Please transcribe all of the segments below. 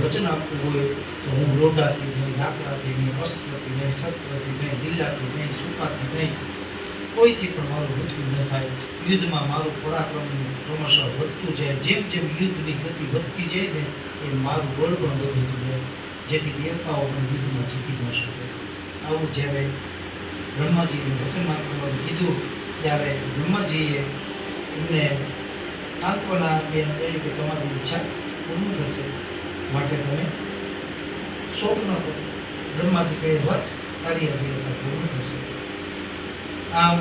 વચન આપવું હોય તો હું લોઢાથી નહીં, લાકડાથી નહીં, અસ્ત્રથી નહીં, શસ્ત્રથી નહીં, લીલાથી નહીં, સૂકાથી નહીં, કોઈથી પણ મારું મૃત્યુ ન થાય. યુદ્ધમાં મારું પરાક્રમ ક્રમશઃ વધતું જાય. જેમ જેમ યુદ્ધની ગતિ વધતી જાય ને એ મારું બળ પણ વધતું જાય, જેથી દેવતાઓ પણ યુદ્ધમાં જીતી ન શકે. આવું જ્યારે બ્રહ્માજીએ વચનમાં કરવાનું કીધું ત્યારે બ્રહ્માજીએ એમને સાંત્વના આપી કહ્યું કે તમારી ઈચ્છા પૂર્ણ થશે, માટે તમે શોક ન કરો. બ્રહ્માજી કહે વત્સ, તારી અભિલાષા પૂર્ણ થશે. આમ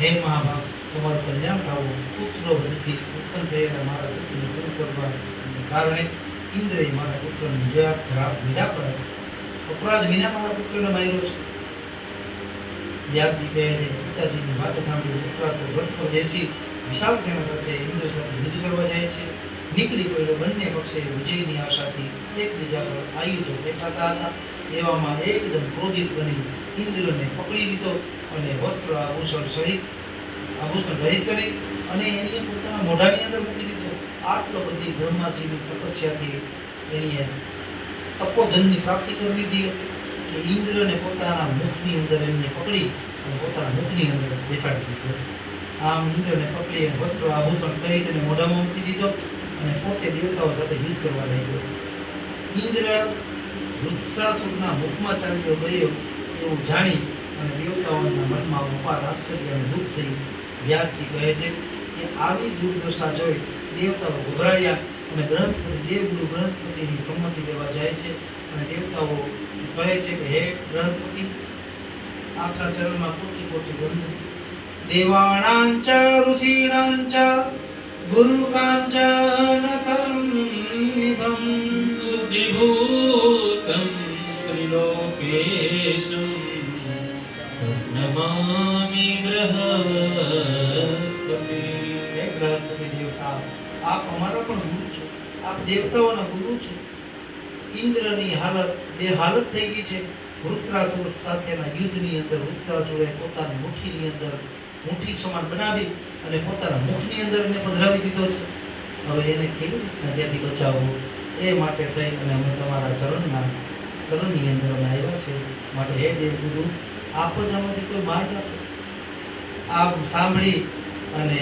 હે મહાભાગ, તમારું કલ્યાણ થવું. પુત્ર વધથી ઉત્પન્ન થયેલા મારા પુત્રને પૂરું કરવાને કારણે ઇન્દ્રએ મારા પુત્રને નિરાપરાધ અપરાધ વિના મારા પુત્રને માર્યો છે. વ્યાસજી કહે છે પિતાજીની વાત સાંભળી પુત્રાસુર રથ પર બેસી વિશાળ સેના સાથે ઇન્દ્ર સાથે યુદ્ધ કરવા જાય છે. નીકળી પડ્યો. બંને પક્ષે વિજયની આશાથી એકબીજા પર આયુધો ફેંકાતા હતા. એવામાં એકદમ ક્રોધિત બની ઇન્દ્રને પકડી લીધો અને વસ્ત્ર આભૂષણ રહિત કરી અને એની પોતાના મોઢાની અંદર મૂકી દીધો. આટલો બધી બ્રહ્માજીની તપસ્યાથી એની તપોધનની પ્રાપ્તિ કરી લીધી હતી કે ઇન્દ્રને પોતાના મુખની અંદર એમને પકડી અને પોતાના મુખની અંદર બેસાડી દીધો. આમ ઇન્દ્રને પકડી અને વસ્ત્ર આભૂષણ સહિત એને મોઢામાં મૂકી દીધો અને પોતે દેવતાઓ સાથે યુદ્ધ કરવા લાગ્યો. ઇન્દ્ર વૃત્સાસુરના મુખમાં ચાલ્યો ગયો એવું જાણી અને દેવતાઓના મનમાં અપાર આશ્ચર્ય અને દુઃખ થયું. વ્યાસજી કહે છે કે આવી દુર્દશા જોઈ દેવતાઓ ગભરાયા અને દેવગુરુ બૃહસ્પતિની સંમતિ લેવા જાય છે અને દેવતાઓ કહે છે કે હે બૃહસ્પતિ, આપના ચરણમાં કોટી કોટી વંદન. દેવાણાંચ ઋષીણાંચ ગુરુકાંચનતમ નિભમ બુદ્ધિભૂતમ ત્રિલોકેશમ નમામિ બૃહસ્પતિ. હે બૃહસ્પતિ દેવતા, આપ અમારા પણ ગુરુ છો, આપ દેવતાઓના ગુરુ છો. ઇન્દ્રની હાલત થઈ ગઈ છે. વૃત્રાસુર સાથેના યુદ્ધની અંદર વૃત્રાસુરે પોતાની મુઠ્ઠીની અંદર મુઠ્ઠી સમાન બનાવી અને પોતાના મુખની અંદર એને પધરાવી દીધો છે. હવે એને કેવી રીતના ત્યાંથી બચાવવું એ માટે થઈ અને અમે તમારા ચરણની અંદર અમે આવ્યા છે. માટે હે દેવગુરુ, આપ જ આમાંથી કોઈ માર્ગ આપો. આપ સાંભળી અને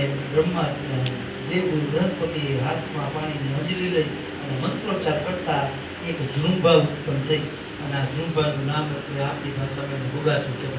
દેવગુરુ બૃહસ્પતિએ હાથમાં પાણીની અંજલી લઈ અને મંત્રોચ્ચાર કરતા એક ઝૃંભા ઉત્પન્ન થઈ અને આ ઝૃંભાનું નામ એટલે આપણી ભાષામાં ભોગાસુર કહેવાય.